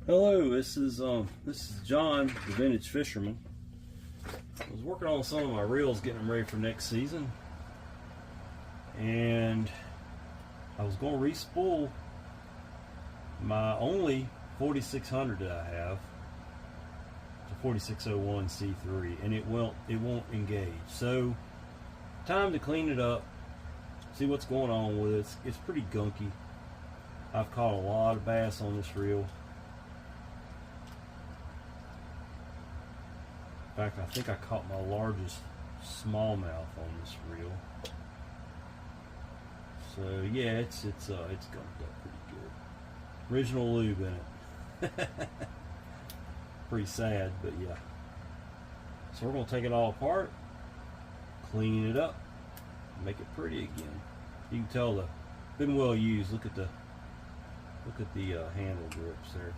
Hello, this is John, the Vintage Fisherman. I was working on some of my reels, getting them ready for next season, and I was going to re-spool my only 4600 that I have, the 4601 C3, and it won't engage. So, time to clean it up, see what's going on with it. It's pretty gunky. I've caught a lot of bass on this reel. In fact, I think I caught my largest smallmouth on this reel. So yeah, it's gunked up pretty good. Original lube in it. Pretty sad, but yeah. So we're gonna take it all apart, clean it up, make it pretty again. You can tell it's been well used. Look at the handle grips there.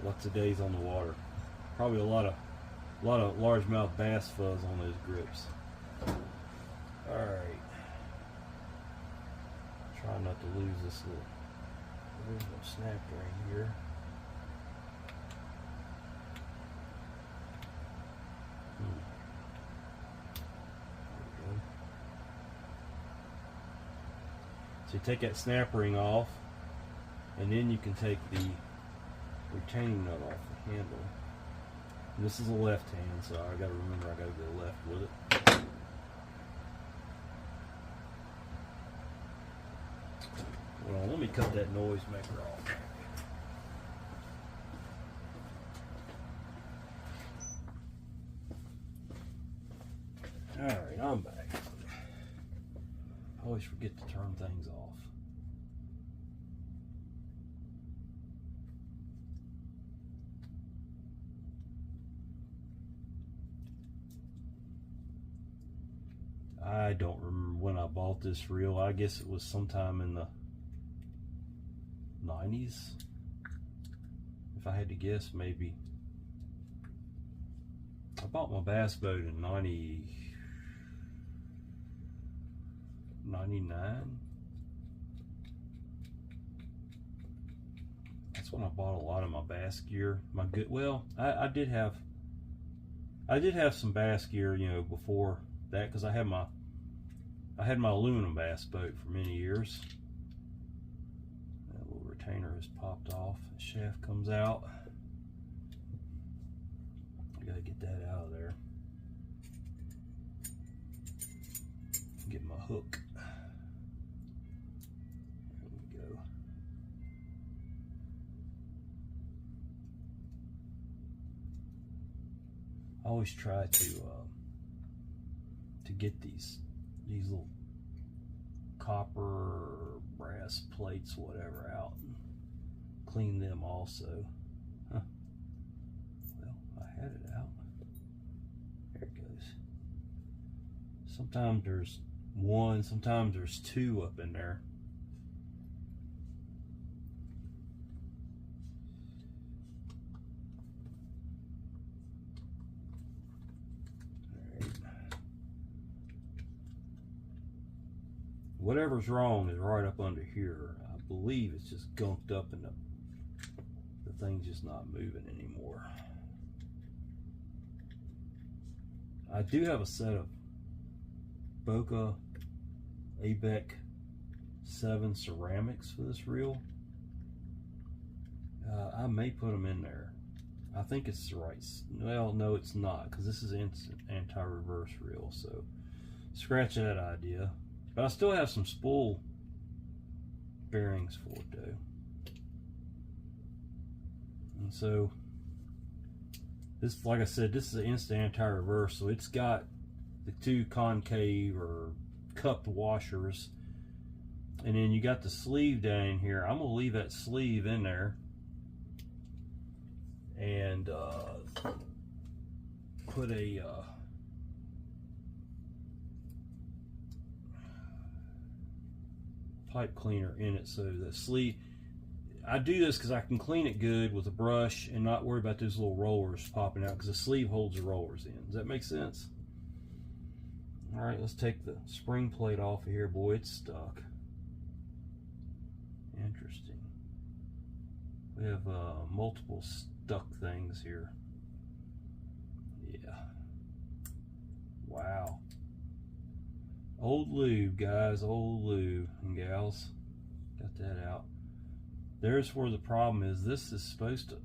Lots of days on the water. Probably a lot of largemouth bass fuzz on those grips. All right. Try not to lose this little snap right here. There we go. So you take that snap ring off, and then you can take the retaining nut off the handle. And this is a left hand, so I gotta remember I gotta go left with it. Well, let me cut that noisemaker off. Alright, I'm back. I always forget to turn things off. I don't remember when I bought this reel. I guess it was sometime in the 90s. If I had to guess, maybe. I bought my bass boat in 99. That's when I bought a lot of my bass gear. I did have some bass gear, you know, before that, because I had my aluminum bass boat for many years. That little retainer has popped off. The shaft comes out. I gotta get that out of there. Get my hook. There we go. I always try to get these little copper or brass plates, whatever, out and clean them also. Huh. Well, I had it out. There it goes. Sometimes there's one, sometimes there's two up in there. Whatever's wrong is right up under here. I believe it's just gunked up and the thing's just not moving anymore. I do have a set of Boca Abec 7 ceramics for this reel. I may put them in there. I think it's the right. Well, no, it's not, because this is instant anti-reverse reel. So scratch that idea. But I still have some spool bearings for it though. And so this, like I said, this is an instant anti-reverse, so it's got the two concave or cupped washers, and then you got the sleeve down here. I'm gonna leave that sleeve in there and put a pipe cleaner in it, so the sleeve, I do this because I can clean it good with a brush and not worry about those little rollers popping out, because the sleeve holds the rollers in. Does that make sense? All right, let's take the spring plate off of here. Boy, it's stuck. Interesting. We have multiple stuck things here. Yeah. Wow. Old lube, guys. Old lube and gals. Got that out. There's where the problem is. This is supposed to...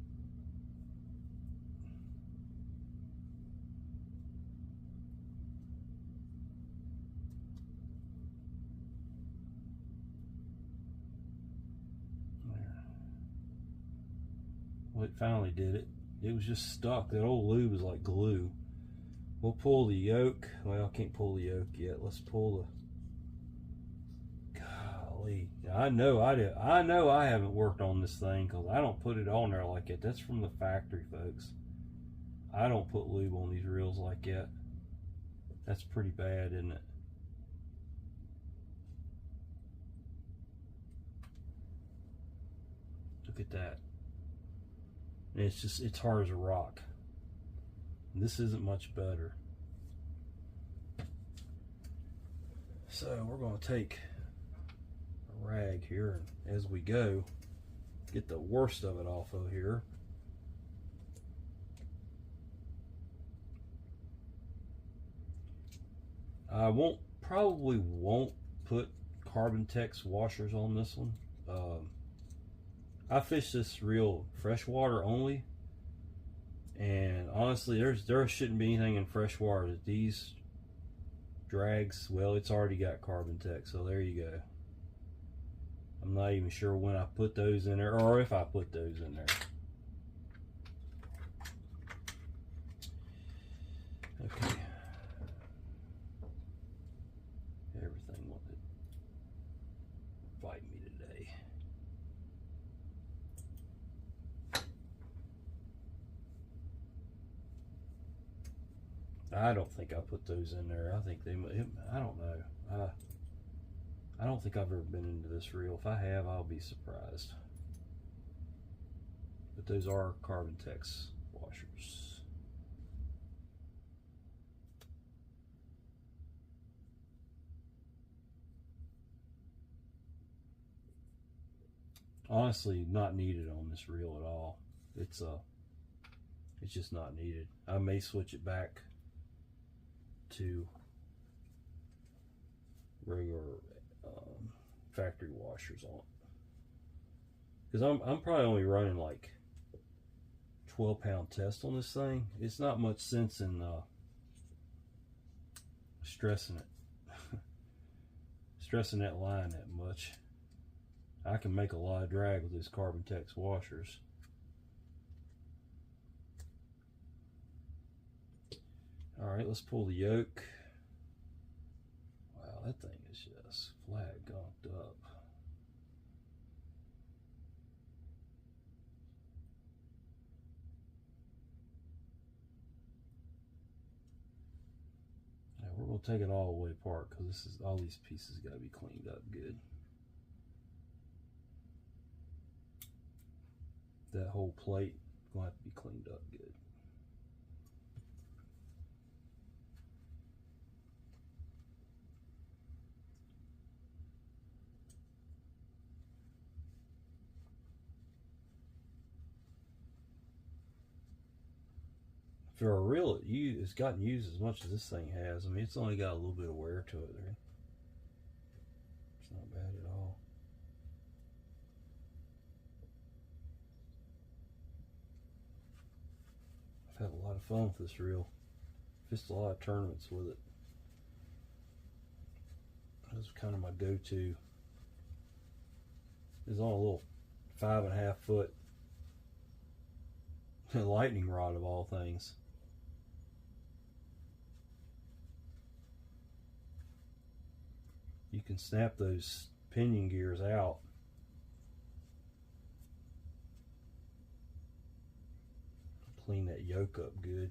Well, it finally did it. It was just stuck. That old lube is like glue. We'll pull the yoke. Well, I can't pull the yoke yet. Let's pull the... Golly. I know I haven't worked on this thing because I don't put it on there like that. That's from the factory, folks. I don't put lube on these reels like that. That's pretty bad, isn't it? Look at that. And it's hard as a rock. This isn't much better. So we're going to take a rag here, and as we go, get the worst of it off of here. I probably won't put Carbon Tex washers on this one. I fish this reel freshwater only, and honestly, there shouldn't be anything in freshwater that these drags. Well, it's already got Carbon Tex, so there you go. I'm not even sure when I put those in there, or if I put those in there. Okay. Everything wanted to fight me today. I don't think I put those in there. I think I don't know. I don't think I've ever been into this reel. If I have, I'll be surprised. But those are Carbon Tex washers. Honestly, not needed on this reel at all. It's just not needed. I may switch it back to regular factory washers on, because I'm probably only running like 12-pound test on this thing. It's not much sense in stressing that line that much. I can make a lot of drag with these Carbon Tex washers. Alright, let's pull the yoke. Wow, that thing is just flat gonked up. Now we're going to take it all the way apart because all these pieces got to be cleaned up good. That whole plate is going to have to be cleaned up good. For a reel it's gotten used as much as this thing has. I mean, it's only got a little bit of wear to it there. It's not bad at all. I've had a lot of fun with this reel. Fished a lot of tournaments with it. That was kind of my go-to. It's on a little 5.5 foot lightning rod of all things. You can snap those pinion gears out. Clean that yoke up good.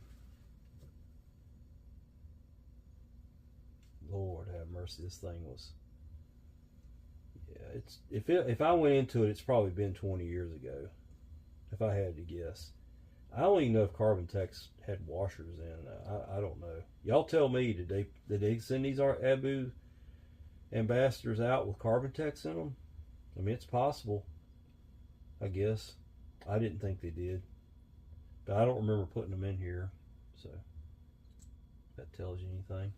Lord have mercy, this thing was, yeah, it's if I went into it, it's probably been 20 years ago, if I had to guess. I don't even know if Carbon Tex had washers in. I don't know. Y'all tell me, did they send these Ambassadors out with Carbon Tex in them? I mean, it's possible, I guess. I didn't think they did, but I don't remember putting them in here, so if that tells you anything.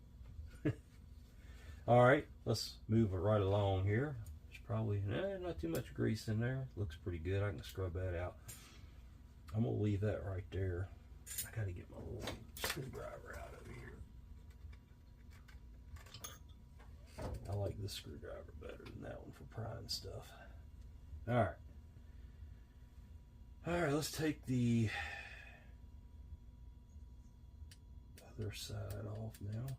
All right, let's move it right along here. There's probably not too much grease in there. Looks pretty good. I can scrub that out. I'm gonna leave that right there. I gotta get my little screwdriver out of here. I like this screwdriver better than that one for prying stuff. All right. All right, let's take the other side off now.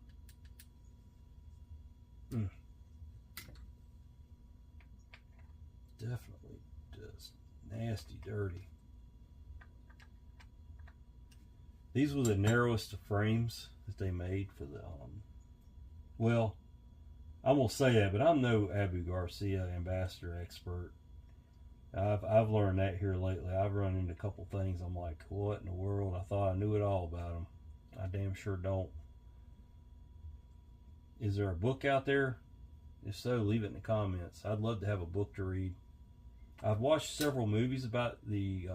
Definitely does nasty dirty. These were the narrowest of frames that they made for the well, I'm gonna say that, but I'm no Abu Garcia Ambassador expert. I've learned that here lately. I've run into a couple things I'm like, what in the world? I thought I knew it all about them. I damn sure don't. Is there a book out there? If so, leave it in the comments. I'd love to have a book to read. I've watched several movies about the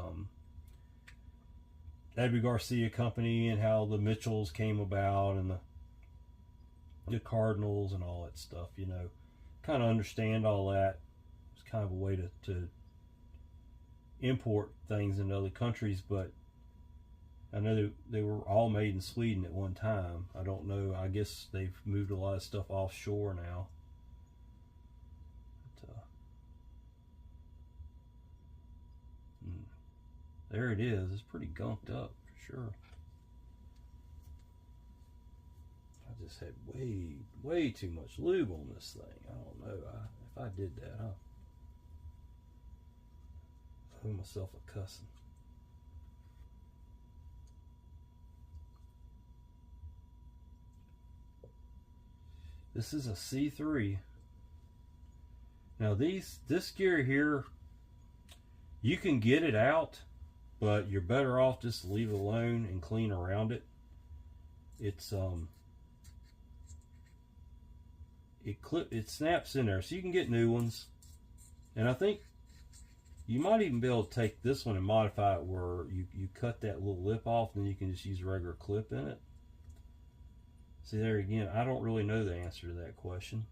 Abu Garcia company and how the Mitchells came about and the Cardinals and all that stuff, you know. Kind of understand all that. It's kind of a way to import things into other countries, but I know they were all made in Sweden at one time. I don't know. I guess they've moved a lot of stuff offshore now. There it is. It's pretty gunked up for sure. I just had way too much lube on this thing. I don't know. If I did that, I'll owe myself a cussing. This is a C3. Now this gear here, you can get it out, but you're better off just to leave it alone and clean around it. It's it snaps in there, so you can get new ones. And I think you might even be able to take this one and modify it where you cut that little lip off, and then you can just use a regular clip in it. See, there again, I don't really know the answer to that question,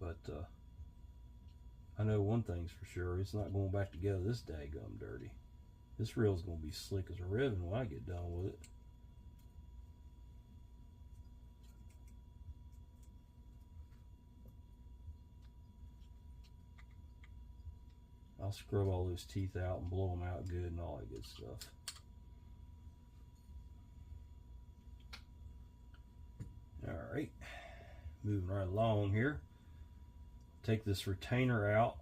but I know one thing's for sure: it's not going back together this daggum dirty. This reel's going to be slick as a ribbon when I get done with it. I'll scrub all those teeth out and blow them out good and all that good stuff. Alright, moving right along here. Take this retainer out.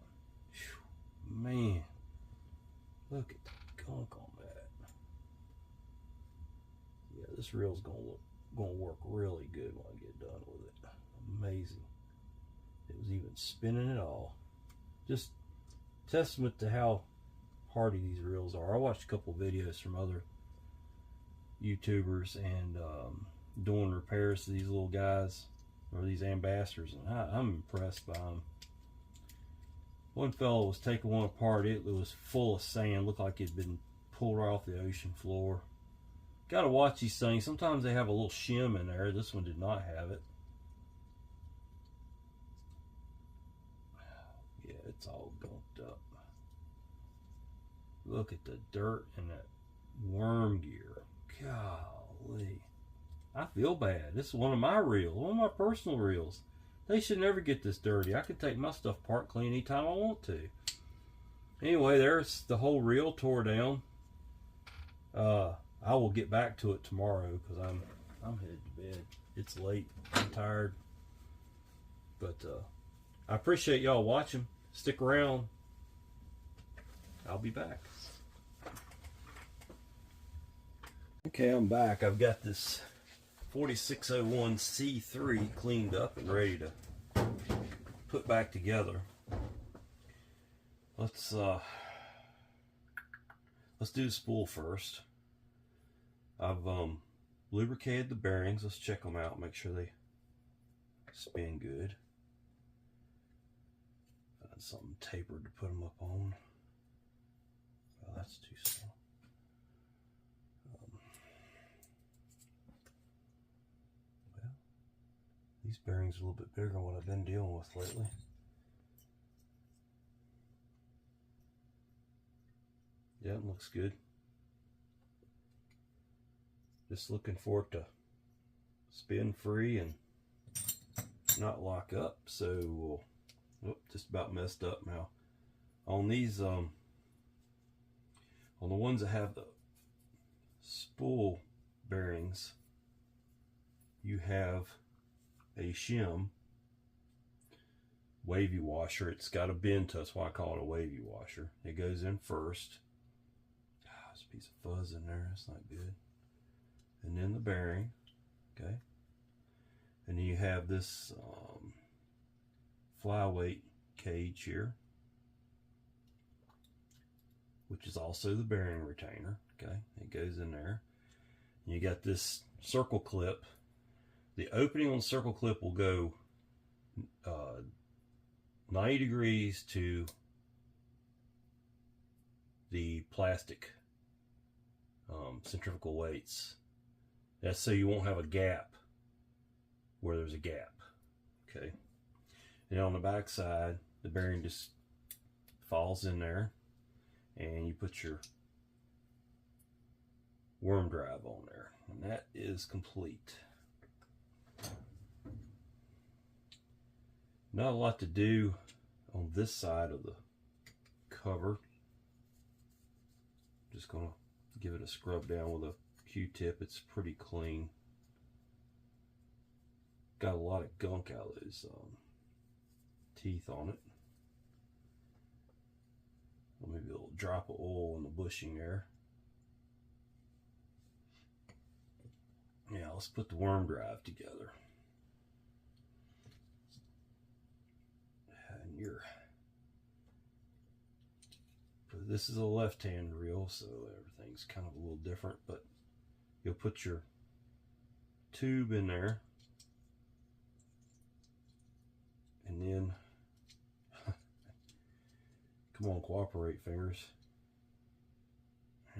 Whew, man, look at the gunk on that. Yeah, this reel's gonna work really good when I get done with it. Amazing. It was even spinning it all. Just testament to how hardy these reels are. I watched a couple videos from other YouTubers and doing repairs to these little guys or these Ambassadors, and I'm impressed by them. One fellow was taking one apart. It was full of sand, looked like it had been pulled right off the ocean floor. Gotta watch these things. Sometimes they have a little shim in there. This one did not have it. Yeah, it's all gunked up. Look at the dirt and that worm gear. Golly. I feel bad. This is one of my reels, one of my personal reels. They should never get this dirty. I can take my stuff apart clean anytime I want to. Anyway, there's the whole reel tore down. I will get back to it tomorrow because I'm headed to bed. It's late. I'm tired. But I appreciate y'all watching. Stick around. I'll be back. Okay, I'm back. I've got this 4601 C3 cleaned up and ready to put back together. Let's do the spool first. I've lubricated the bearings. Let's check them out, make sure they spin good. Find something tapered to put them up on. Oh, that's too small. Well, these bearings are a little bit bigger than what I've been dealing with lately. Yeah, it looks good. Just looking for it to spin free and not lock up. So, just about messed up now. On these, on the ones that have the spool bearings, you have a shim wavy washer. It's got a bend to it, that's why I call it a wavy washer. It goes in first. There's a piece of fuzz in there, that's not good. And then the bearing, okay. And then you have this flyweight cage here, which is also the bearing retainer, okay. It goes in there. And you got this circle clip. The opening on the circle clip will go 90 degrees to the plastic centrifugal weights. That's so you won't have a gap where there's a gap, okay. And on the back side, the bearing just falls in there, and you put your worm drive on there, and that is complete. Not a lot to do on this side of the cover. Just gonna give it a scrub down with a Q-tip. It's pretty clean. Got a lot of gunk out of those teeth on it. Maybe a little drop of oil in the bushing there. Yeah, let's put the worm drive together. And this is a left-hand reel, so everything's kind of a little different, but you'll put your tube in there, and then come on, cooperate, fingers.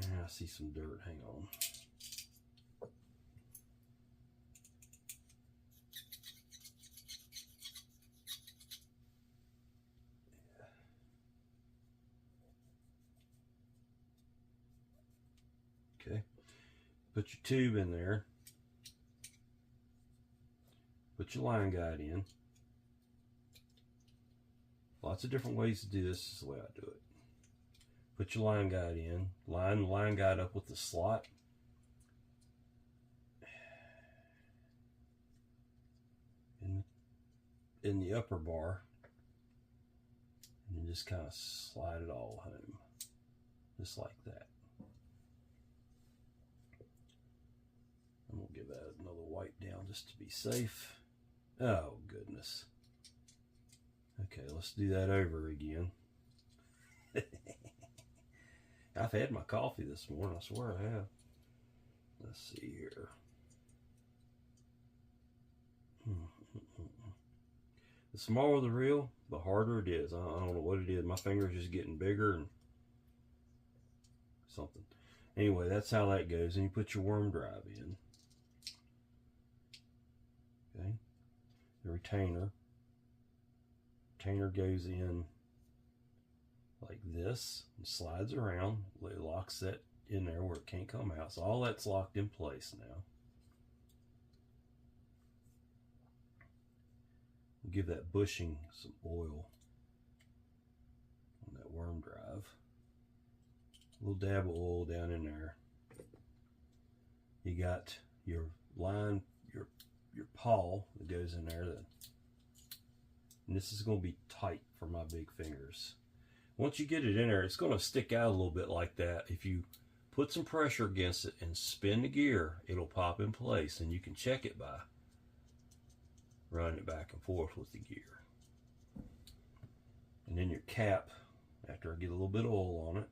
Yeah, I see some dirt, hang on. Okay, put your tube in there, put your line guide in. Lots of different ways to do this. This is the way I do it. Put your line guide in, line the line guide up with the slot. In the upper bar, and then just kind of slide it all home, just like that. I'm gonna give that another wipe down just to be safe. Oh goodness. Okay, let's do that over again. I've had my coffee this morning, I swear I have. Let's see here. The smaller the reel, the harder it is. I don't know what it is. My finger's just getting bigger and something. Anyway, that's how that goes. And you put your worm drive in. Okay. The retainer. Retainer goes in like this and slides around. It locks that in there where it can't come out. So all that's locked in place now. Give that bushing some oil on that worm drive. A little dab of oil down in there. You got your line, your pawl that goes in there. And this is going to be tight for my big fingers. Once you get it in there, it's going to stick out a little bit like that. If you put some pressure against it and spin the gear, it'll pop in place, and you can check it by running it back and forth with the gear. And then your cap, after I get a little bit of oil on it,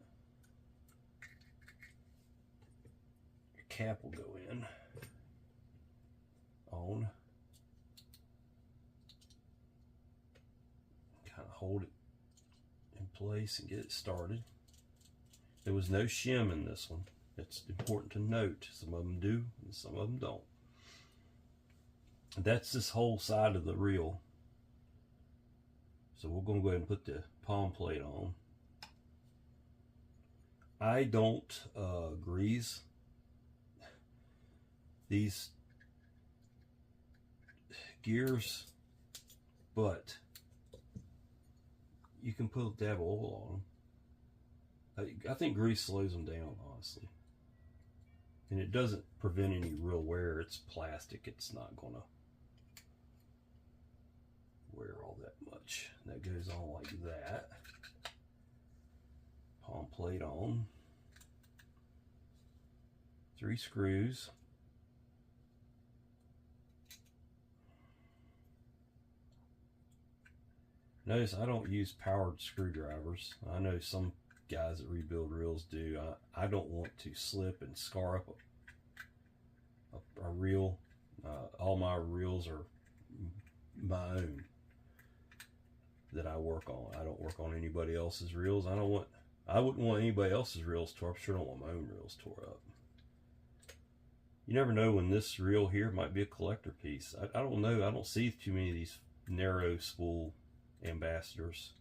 your cap will go in on, kind of hold it place and get it started. There was no shim in this one. It's important to note. Some of them do and some of them don't. That's this whole side of the reel. So we're going to go ahead and put the palm plate on. I don't grease these gears, but you can put a dab of oil on them. I think grease slows them down, honestly. And it doesn't prevent any real wear. It's plastic. It's not going to wear all that much. That goes on like that. Palm plate on. 3 screws. Notice I don't use powered screwdrivers. I know some guys that rebuild reels do. I don't want to slip and scar up a reel. All my reels are my own that I work on. I don't work on anybody else's reels. I wouldn't want anybody else's reels tore up. Sure don't want my own reels tore up. You never know when this reel here might be a collector piece. I don't know. I don't see too many of these narrow spool Ambassadors.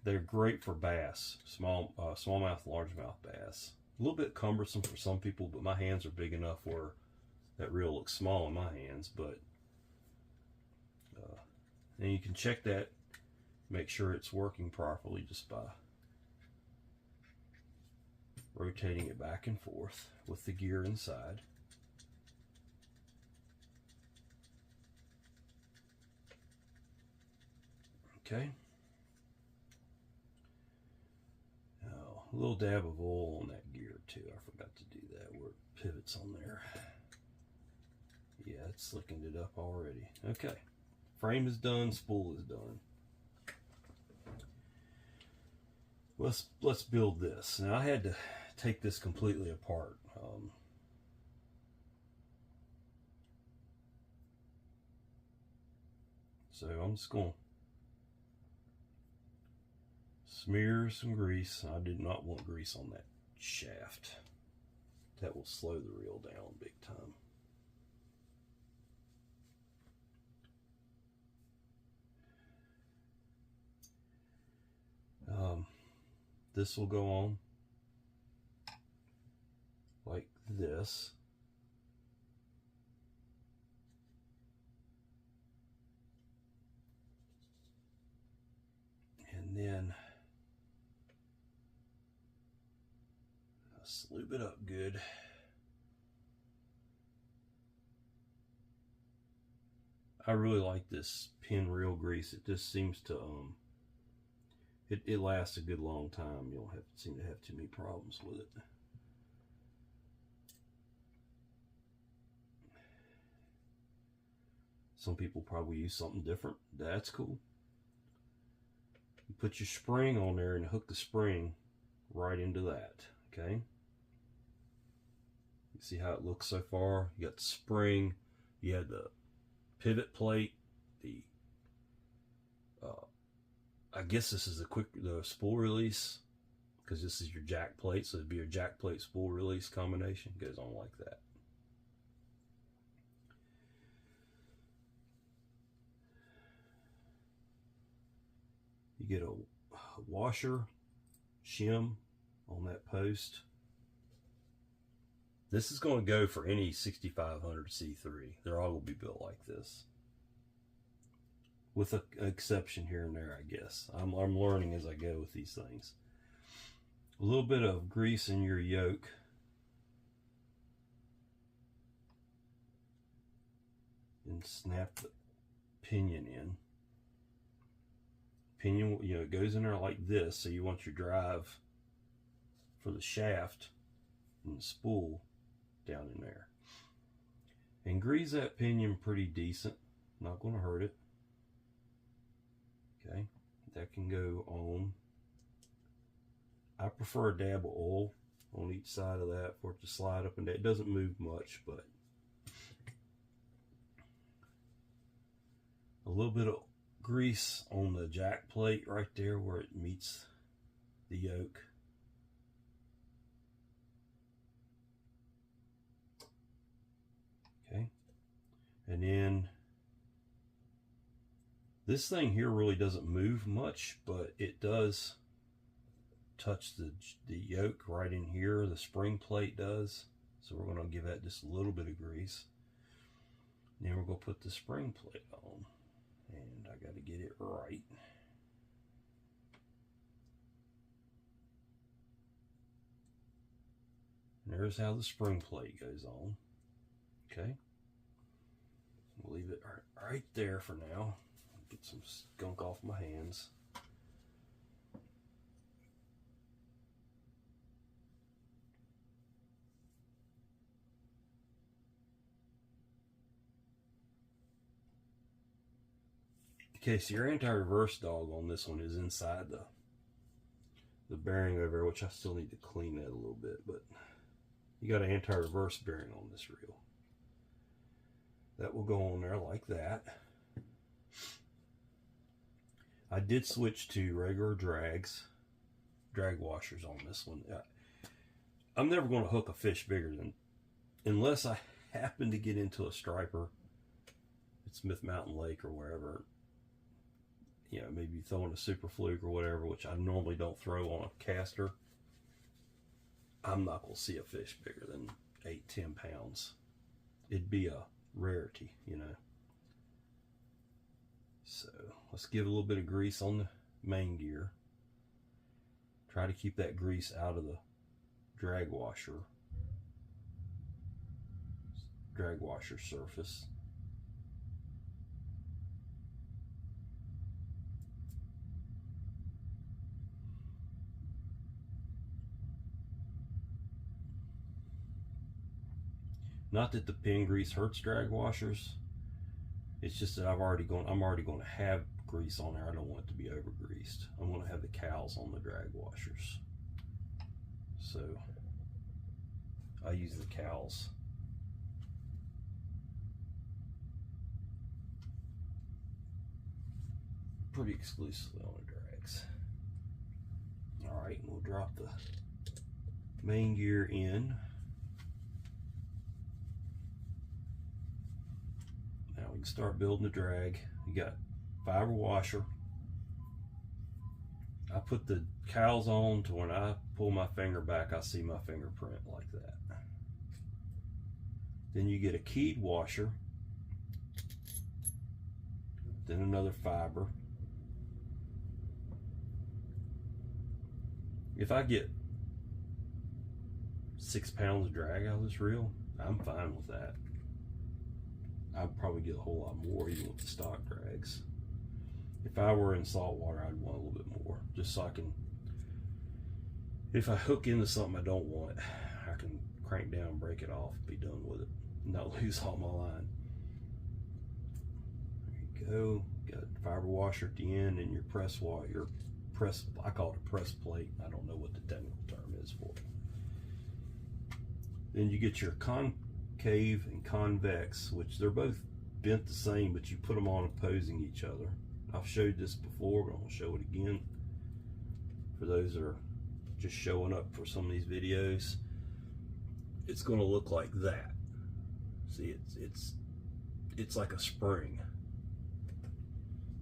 They're great for bass, smallmouth, largemouth bass. A little bit cumbersome for some people, but my hands are big enough where that reel looks small in my hands. But and you can check that, make sure it's working properly just by rotating it back and forth with the gear inside. Okay. Now, a little dab of oil on that gear too. I forgot to do that where it pivots on there. Yeah, it's slickened it up already. Okay. Frame is done, spool is done. Let's build this. Now I had to take this completely apart. So I'm just going to smear some grease. I did not want grease on that shaft. That will slow the reel down big time. This will go on like this. And then I'll lube it up good. I really like this pin reel grease. It just seems to it lasts a good long time. You don't seem to have too many problems with it. Some people probably use something different. That's cool. You put your spring on there and hook the spring right into that. Okay. You see how it looks so far? You got the spring, you had the pivot plate, the I guess this is the spool release, because this is your jack plate, so it'd be your jack plate spool release combination. It goes on like that. You get a washer shim on that post. This is going to go for any 6500 C3. They're all going to be built like this, with an exception here and there, I guess. I'm learning as I go with these things. A little bit of grease in your yoke. And snap the pinion in. Pinion, you know, it goes in there like this, so you want your drive for the shaft and the spool down in there. And grease that pinion pretty decent. Not going to hurt it. Okay, that can go on. I prefer a dab of oil on each side of that for it to slide up and down. It doesn't move much, but a little bit of grease on the jack plate right there where it meets the yoke. Okay, and then this thing here really doesn't move much, but it does touch the yoke right in here. The spring plate does. So we're going to give that just a little bit of grease. Then we're going to put the spring plate on. And I got to get it right. And there's how the spring plate goes on. Okay. We'll leave it right there for now. Get some skunk off my hands. Okay, so your anti-reverse dog on this one is inside the bearing over there, which I still need to clean that a little bit, but you got an anti-reverse bearing on this reel. That will go on there like that. I did switch to regular drag washers on this one. I'm never going to hook a fish bigger than, unless I happen to get into a striper at Smith Mountain Lake or wherever. You know, maybe throwing a super fluke or whatever, which I normally don't throw on a caster. I'm not going to see a fish bigger than 8-10 pounds. It'd be a rarity, you know. So let's give a little bit of grease on the main gear. Try to keep that grease out of the drag washer surface. Not that the pin grease hurts drag washers. It's just that I'm already going to have grease on there. I don't want it to be over greased. I'm going to have the cowls on the drag washers. So I use the cowls. Pretty exclusively on the drags. All right, we'll drop the main gear in. Now we can start building the drag. You got fiber washer. I put the cowls on to when I pull my finger back, I see my fingerprint like that. Then you get a keyed washer. Then another fiber. If I get 6 pounds of drag out of this reel, I'm fine with that. I'd probably get a whole lot more even with the stock drags. If I were in salt water, I'd want a little bit more, just so I can, if I hook into something I don't want, I can crank down, break it off, be done with it, not lose all my line. There you go. Got a fiber washer at the end and your press, I call it a press plate. I don't know what the technical term is for it. Then you get your concave and convex, which they're both bent the same, but you put them on opposing each other. I've showed this before, but I'm gonna show it again for those that are just showing up for some of these videos. It's gonna look like that. See, it's like a spring.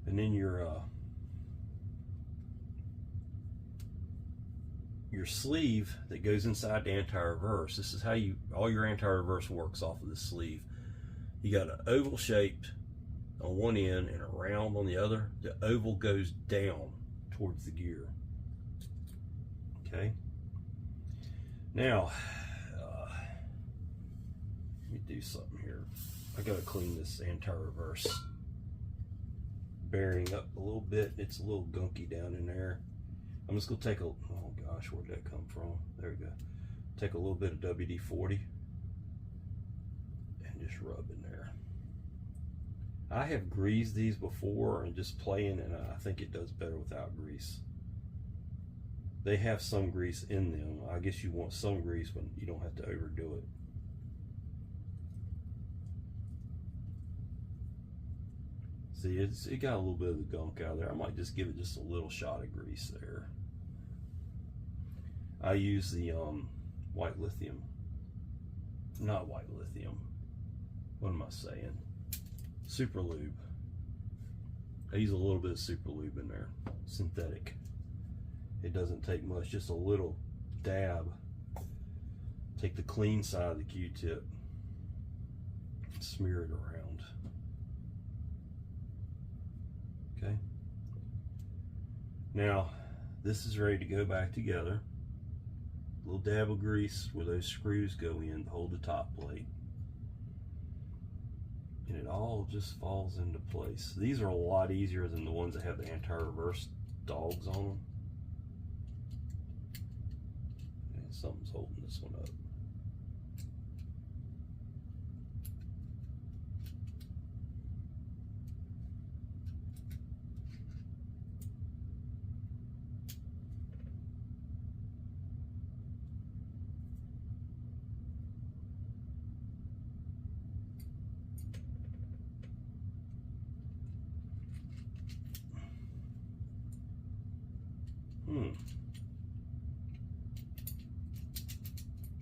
And then your sleeve that goes inside the anti-reverse. This is how all your anti-reverse works off of the sleeve. You got an oval shaped on one end and a round on the other. The oval goes down towards the gear. Okay. Now, let me do something here. I gotta clean this anti-reverse bearing up a little bit. It's a little gunky down in there. I'm just gonna take oh gosh, where'd that come from? There we go. Take a little bit of WD-40 and just rub in there. I have greased these before and just playing, and I think it does better without grease. They have some grease in them. I guess you want some grease, but you don't have to overdo it. See, it got a little bit of the gunk out of there. I might just give it just a little shot of grease there. I use the white lithium. Not white lithium. What am I saying? Super lube. I use a little bit of super lube in there. Synthetic. It doesn't take much, just a little dab. Take the clean side of the Q-tip, smear it around. Okay. Now, this is ready to go back together. A little dab of grease where those screws go in to hold the top plate. And it all just falls into place. These are a lot easier than the ones that have the anti-reverse dogs on them. And something's holding this one up.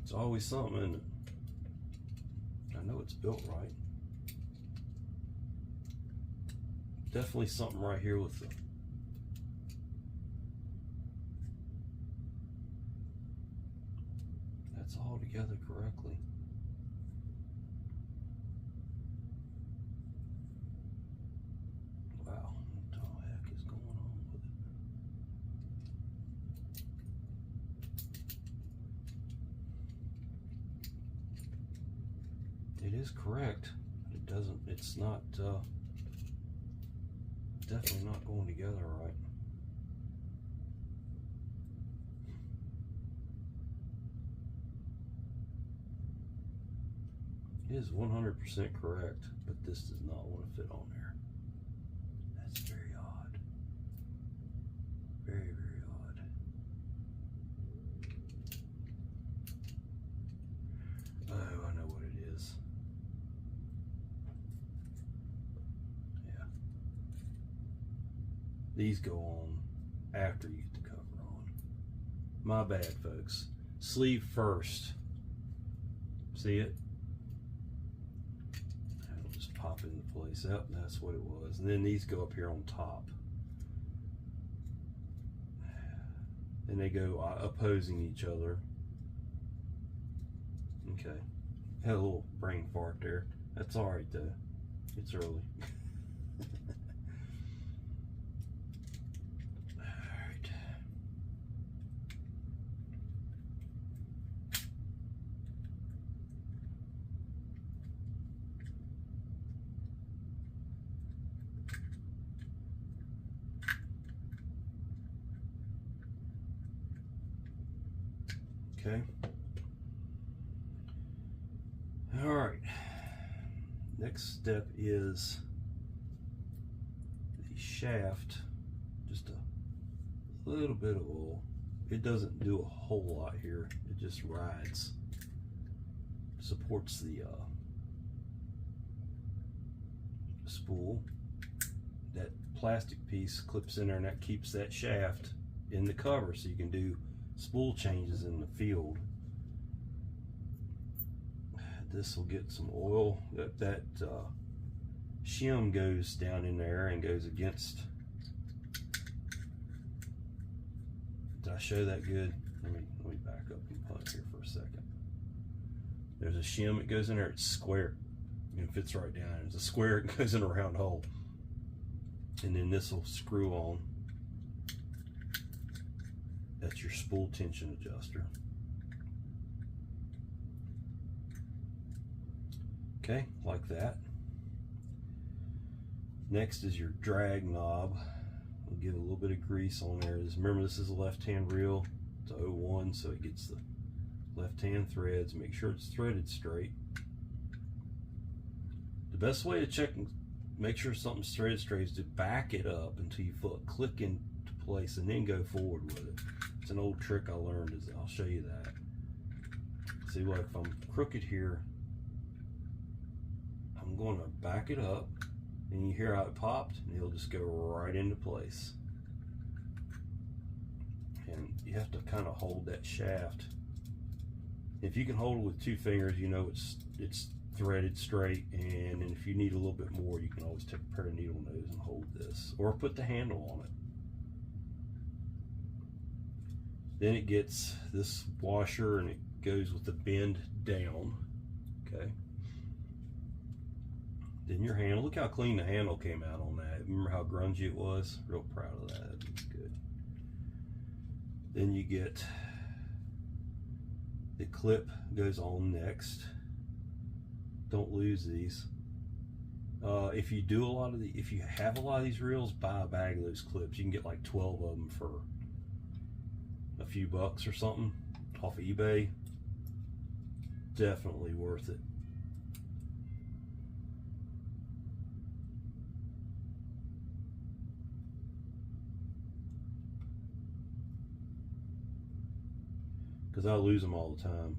It's always something, isn't it? I know it's built right. Definitely something right here with the that's all together correctly. Wow, what the heck is going on with it? It is correct. It doesn't, it's not, definitely not going together right. It is 100% correct, but this does not want to fit on there. That's very odd. Very, very odd. Oh, I know what it is. Yeah. These go on after you get the cover on. My bad, folks. Sleeve first. See it? It'll just pop into place. Yep, that's what it was. And then these go up here on top. And they go opposing each other. Okay. Had a little brain fart there. That's alright though. It's early. Alright. Okay. All right. Next step is the shaft. Just a little bit of oil. It doesn't do a whole lot here. It just rides. Supports the spool. That plastic piece clips in there, and that keeps that shaft in the cover, so you can do spool changes in the field. This will get some oil. That shim goes down in there and goes against. Did I show that good? Let me back up and punch here for a second. There's a shim. It goes in there. It's square. It fits right down. There's a square. It goes in a round hole. And then this will screw on. That's your spool tension adjuster. Okay, like that. Next is your drag knob. We'll give a little bit of grease on there. Remember, this is a left-hand reel. It's 01, so it gets the left-hand threads. Make sure it's threaded straight. The best way to check and make sure something's threaded straight is to back it up until you feel it click into place and then go forward with it. It's an old trick I learned. I'll show you that. See, like if I'm crooked here, I'm going to back it up and you hear how it popped, and it'll just go right into place. And you have to kind of hold that shaft. If you can hold it with 2 fingers, you know it's threaded straight, and if you need a little bit more, you can always take a pair of needle nose and hold this, or put the handle on it. Then it gets this washer, and it goes with the bend down, okay? Then your handle, look how clean the handle came out on that. Remember how grungy it was? Real proud of that, it looks good. Then you get the clip goes on next. Don't lose these. If you do a lot of if you have a lot of these reels, buy a bag of those clips. You can get like 12 of them for a few bucks or something off of eBay. Definitely worth it. Because I lose them all the time.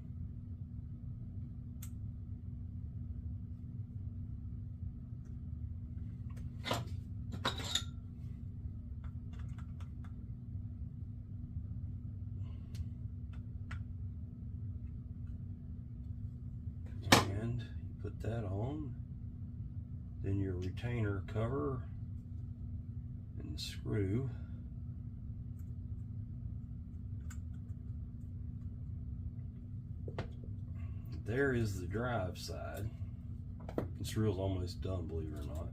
And you put that on. Then your retainer cover and the screw. There is the drive side. This reel's almost done, believe it or not.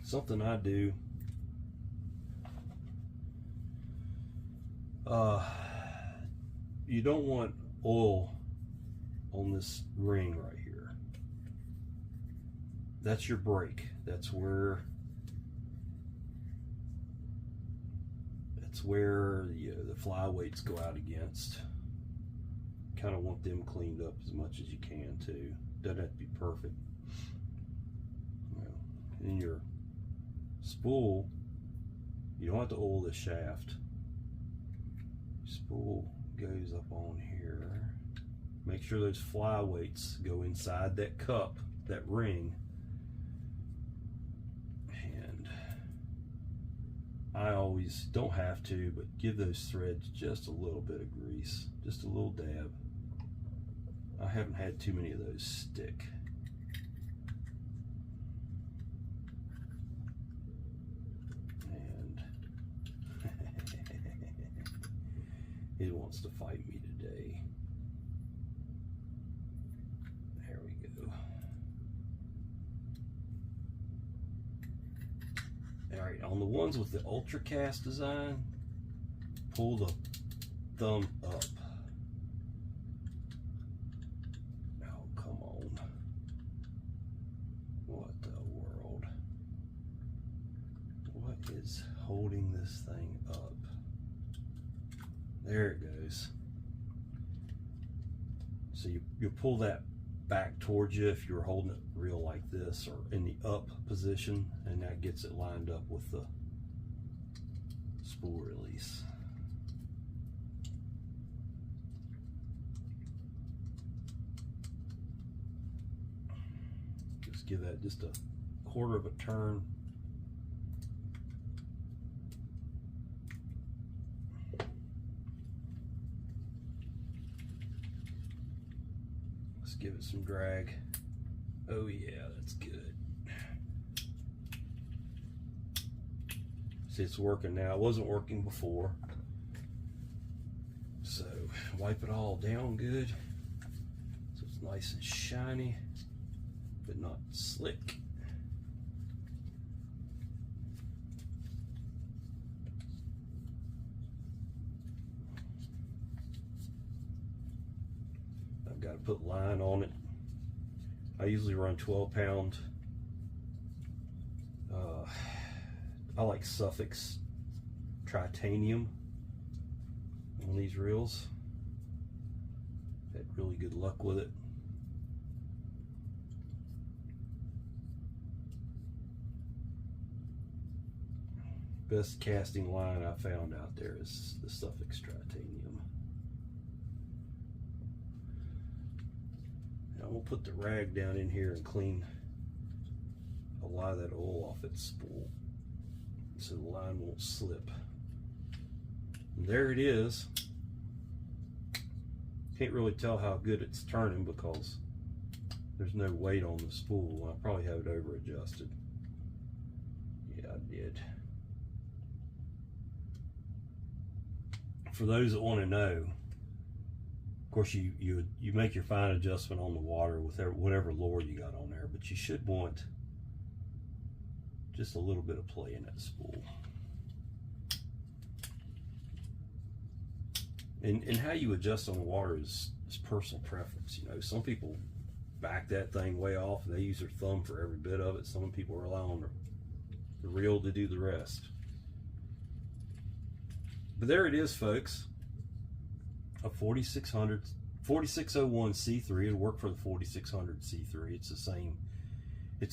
Something I do, you don't want oil on this ring right here. That's your brake. That's where the flyweights go out against. Kind of want them cleaned up as much as you can too. Doesn't have to be perfect. In your spool, you don't have to oil the shaft. Spool goes up on here. Make sure those flyweights go inside that cup, that ring. And I always don't have to, but give those threads just a little bit of grease, just a little dab. I haven't had too many of those stick. And it wants to fight me today. There we go. Alright, on the ones with the ultra cast design, pull the thumb up. Oh, come on. What the world? What is holding this thing up? There it goes. So you pull that back towards you if you're holding it real like this, or in the up position, and that gets it lined up with the spool release. Just give that just a quarter of a turn. Let's give it some drag. Oh yeah, that's good. See, it's working now. It wasn't working before. So wipe it all down good so it's nice and shiny, but not slick. I've got to put line on it. I usually run 12-pound. I like Suffix titanium on these reels. Had really good luck with it. best casting line I found out there is the Suffix Titanium. Now we'll put the rag down in here and clean a lot of that oil off its spool so the line won't slip. And there it is. Can't really tell how good it's turning because there's no weight on the spool. I probably have it over adjusted. Yeah, I did. For those that want to know, of course you make your fine adjustment on the water with whatever lure you got on there, but you should want just a little bit of play in that spool. And how you adjust on the water is personal preference. You know, some people back that thing way off and they use their thumb for every bit of it. Some people rely on the reel to do the rest. But there it is, folks. A 4601 C3. It'll work for the 4600 C3. It's the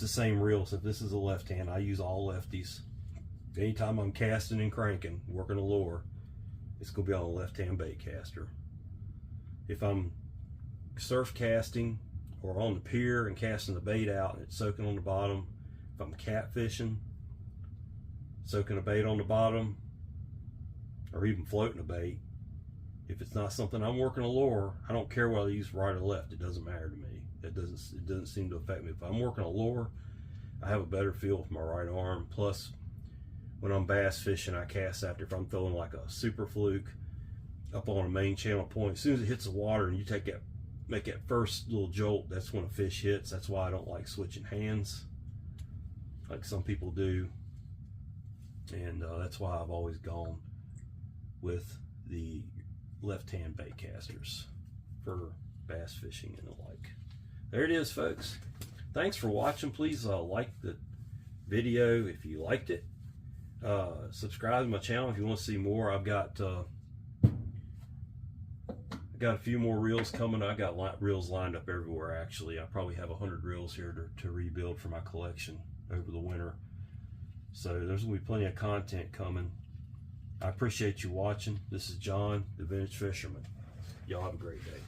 same reel. So if this is a left hand, I use all lefties. Anytime I'm casting and cranking, working a lure, it's going to be on a left-hand bait caster. If I'm surf casting or on the pier and casting the bait out and it's soaking on the bottom, if I'm catfishing, soaking a bait on the bottom, or even floating a bait, if it's not something I'm working a lure, I don't care whether I use right or left. It doesn't matter to me. It doesn't seem to affect me. If I'm working a lure, I have a better feel with my right arm. Plus, when I'm bass fishing, I cast after. If I'm throwing like a super fluke up on a main channel point, as soon as it hits the water and you make that first little jolt, that's when a fish hits. That's why I don't like switching hands like some people do. And that's why I've always gone with the left-hand bait casters for bass fishing and the like. There it is, folks. Thanks for watching. Please like the video if you liked it. Subscribe to my channel if you want to see more. I've got a few more reels coming. I got reels lined up everywhere. Actually, I probably have 100 reels here to rebuild for my collection over the winter. So there's gonna be plenty of content coming. I appreciate you watching. This is John, the Vintage Fisherman. Y'all have a great day.